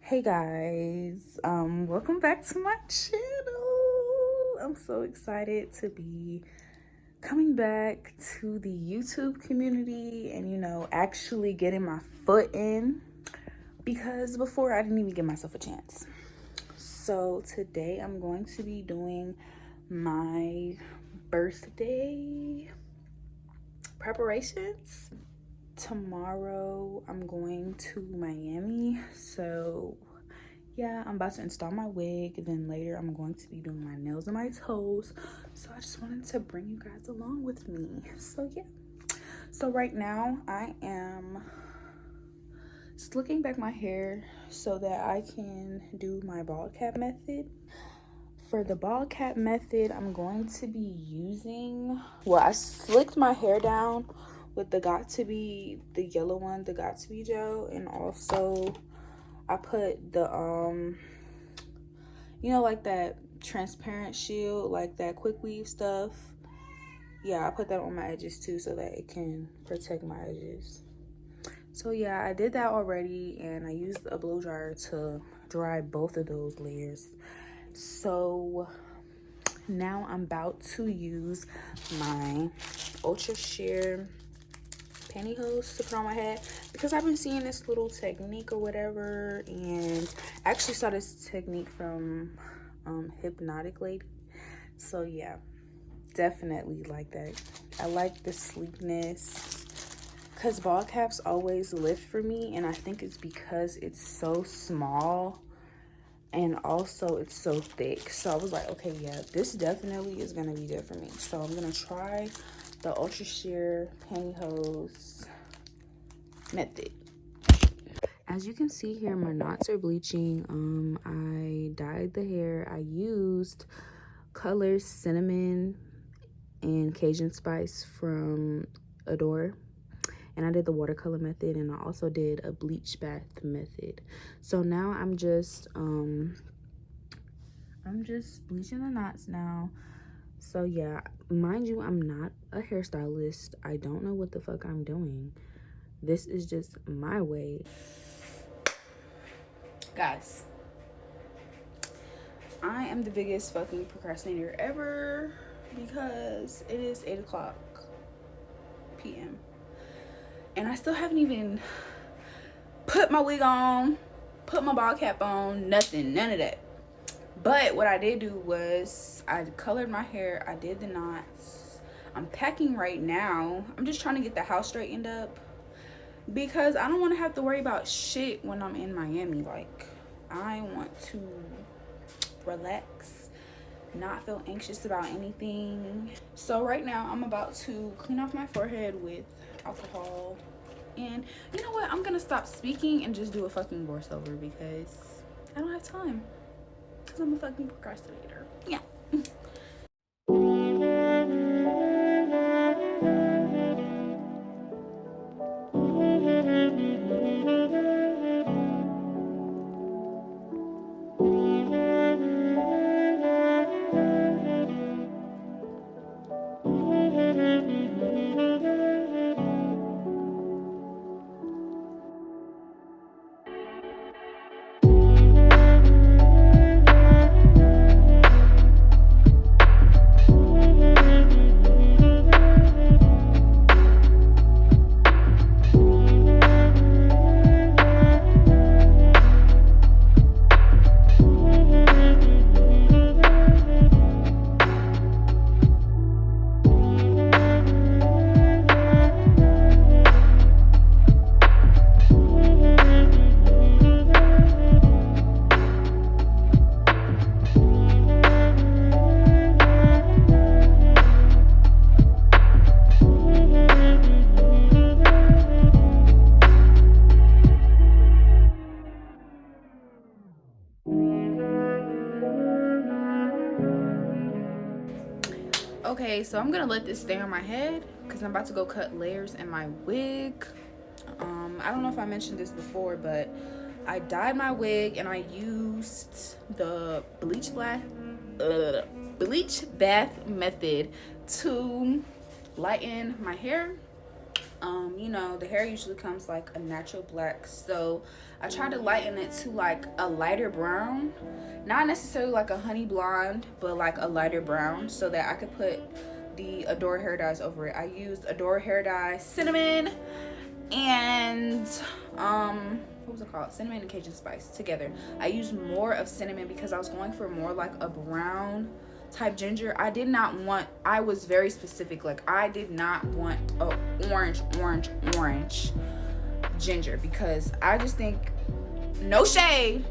Hey guys, welcome back to my channel. I'm so excited to be coming back to the YouTube community and actually getting my foot in, because before I didn't even give myself a chance. So today I'm going to be doing my birthday preparations. Tomorrow I'm going to Miami, so yeah, I'm about to install my wig. Then later I'm going to be doing my nails and my toes, so I just wanted to bring you guys along with me. So yeah, so right now I am slicking back my hair so that I can do my ball cap method. For the ball cap method, I'm going to be using, well, I slicked my hair down with the yellow one, the Got To Be gel, and also I put the like that transparent shield, like that quick weave stuff. Yeah, I put that on my edges too so that it can protect my edges. So yeah, I did that already, and I used a blow dryer to dry both of those layers. So now I'm about to use my ultra sheer pantyhose to put on my head, because I've been seeing this little technique or whatever, and I actually saw this technique from Hypnotic Lady. So yeah, definitely like that. I like the sleekness, because ball caps always lift for me, and I think it's because it's so small and also it's so thick. So I was like, okay, yeah, this definitely is gonna be good for me. So I'm gonna try the ultra sheer pantyhose method. As you can see here, my knots are bleaching. I dyed the hair. I used colors cinnamon and Cajun spice from Adore, and I did the watercolor method, and I also did a bleach bath method. So now I'm just bleaching the knots now. So yeah, mind you, I'm not a hairstylist. I don't know what the fuck I'm doing. This is just my way. Guys, I am the biggest fucking procrastinator ever, because it is 8 o'clock p.m. and I still haven't even put my wig on, put my ball cap on, nothing, none of that. But what I did do was I colored my hair, I did the knots. I'm packing right now. I'm just trying to get the house straightened up, because I don't want to have to worry about shit when I'm in Miami. Like, I want to relax, not feel anxious about anything. So right now I'm about to clean off my forehead with alcohol, and you know what, I'm gonna stop speaking and just do a fucking voiceover, because I don't have time, because I'm a fucking procrastinator. Yeah. Okay, so I'm gonna let this stay on my head, because I'm about to go cut layers in my wig. I don't know if I mentioned this before, but I dyed my wig and I used the bleach bath method to lighten my hair. You know, the hair usually comes like a natural black, so I tried to lighten it to like a lighter brown, not necessarily like a honey blonde, but like a lighter brown, so that I could put the Adore hair dyes over it. I used Adore hair dye cinnamon and what was it called, cinnamon and Cajun spice together. I used more of cinnamon because I was going for more like a brown type ginger. I was very specific, like I did not want a orange ginger, because I just think, no shade,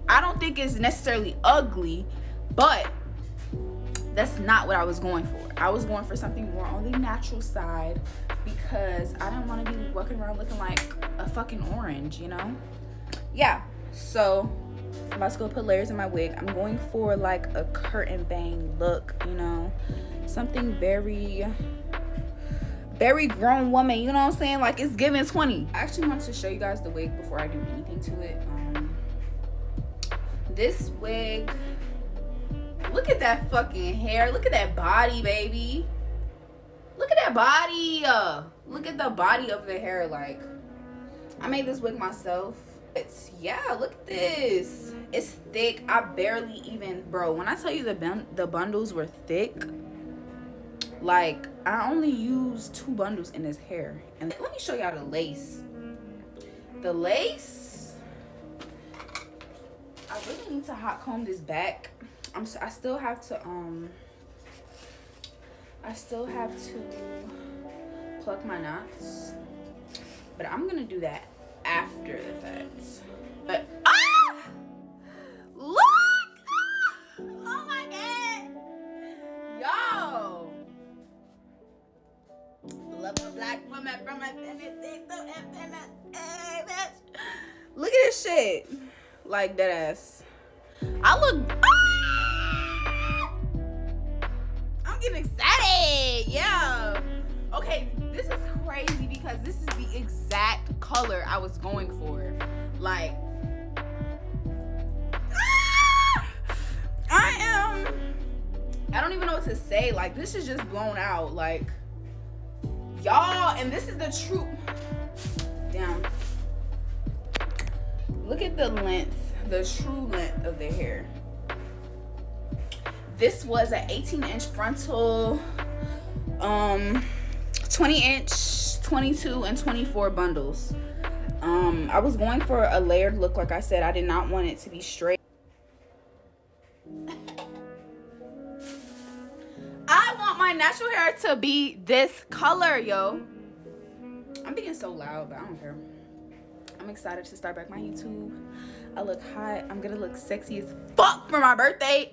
I don't think it's necessarily ugly, but that's not what I was going for. I was going for something more on the natural side because I didn't want to be walking around looking like a fucking orange, you know? Yeah, so I'm about to go put layers in my wig. I'm going for like a curtain bang look, you know? Something very, very grown woman, you know what I'm saying? Like it's giving 20. I actually want to show you guys the wig before I do anything to it. This wig, look at that fucking hair. Look at that body, baby. Look at that body. Look at the body of the hair. Like, I made this wig myself. Yeah, look at this. It's thick. I barely even, bro, when I tell you the bundles were thick, like I only used 2 bundles in this hair. And let me show y'all the lace. The lace, I really need to hot comb this back. I still have to pluck my knots, but I'm gonna do that after the fact. But look, oh my god, yo, love a black woman from a look at this shit, like that ass. I look, I'm getting excited. Yeah. Okay, this is crazy because this is the exact color I was going for. Like, I don't even know what to say. Like, this is just blown out. Like, y'all, and this is the true, damn. Look at the length, the true length of the hair. This was an 18-inch frontal, 20-inch, 22, and 24 bundles. I was going for a layered look. Like I said, I did not want it to be straight. I want my natural hair to be this color, yo. I'm being so loud, but I don't care. I'm excited to start back my YouTube. I look hot. I'm gonna look sexy as fuck for my birthday.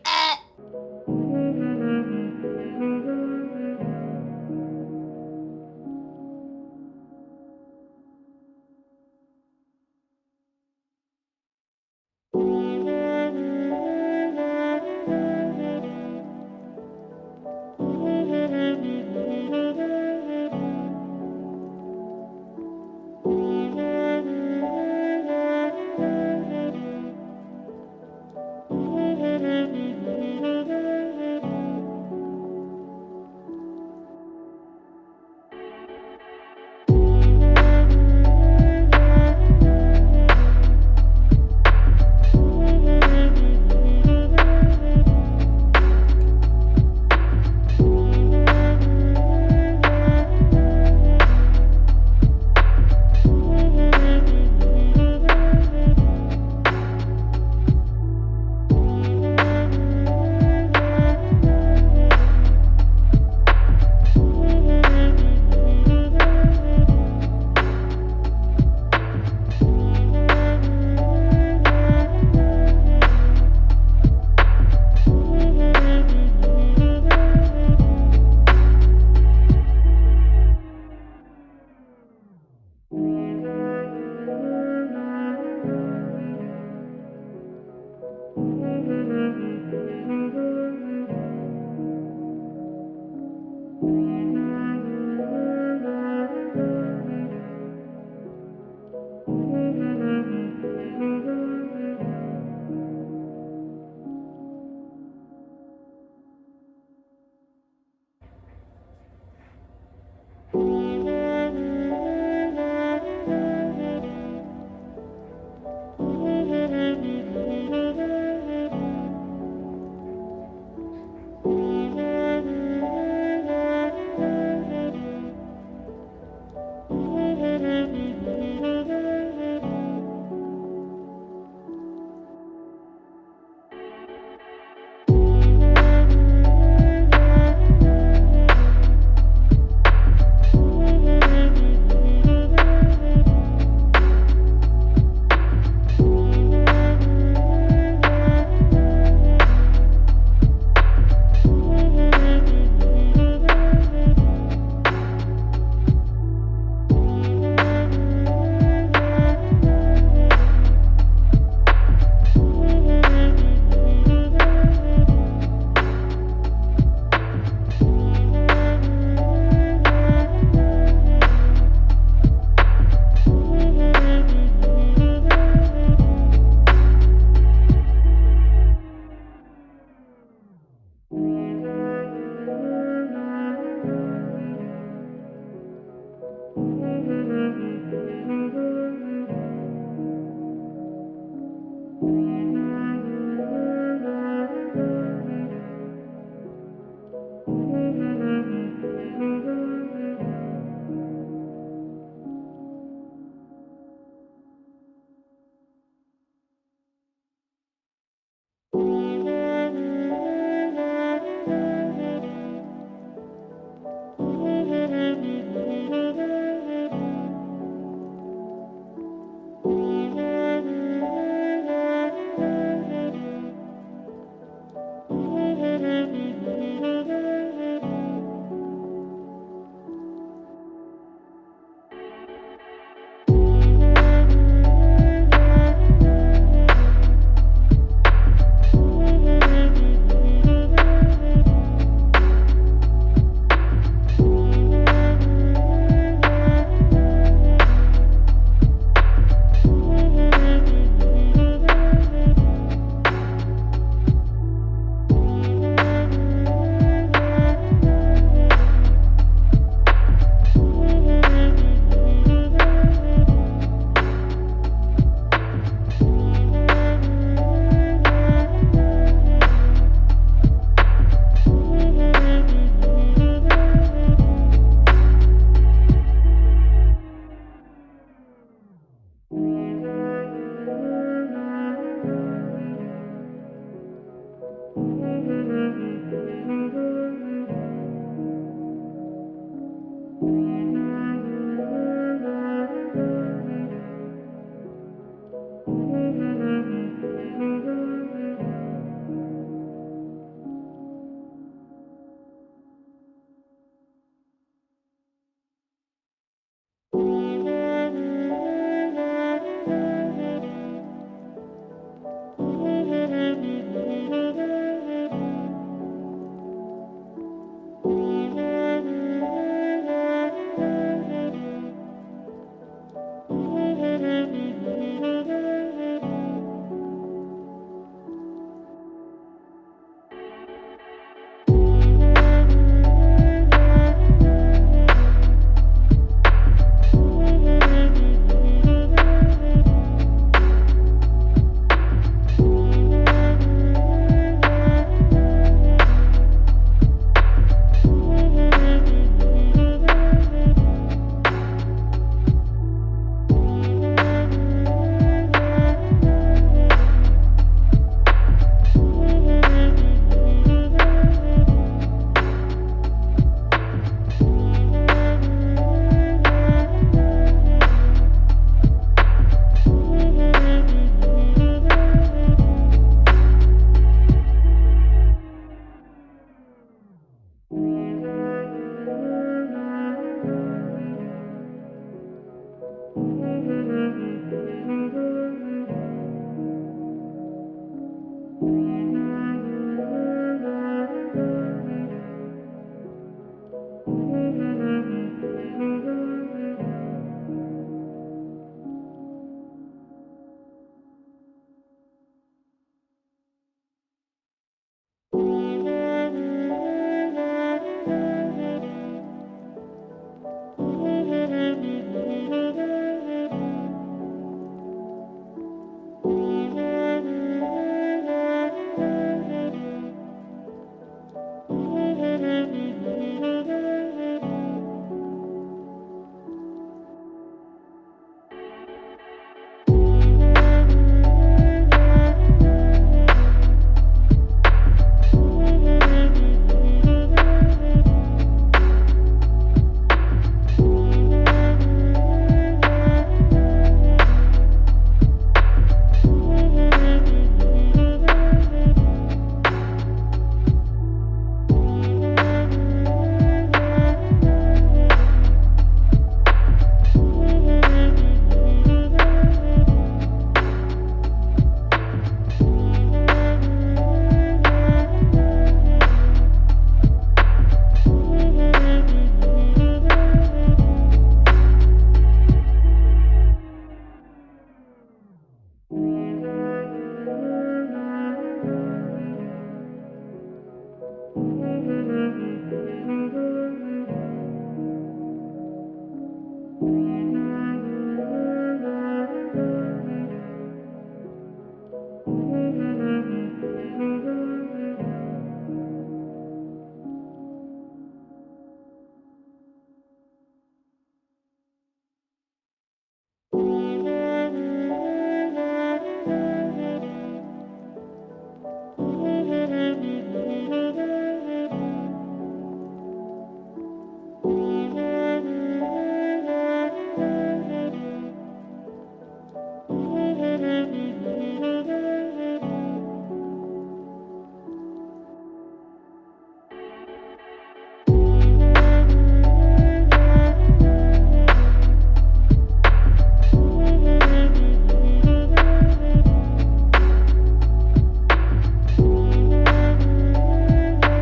you.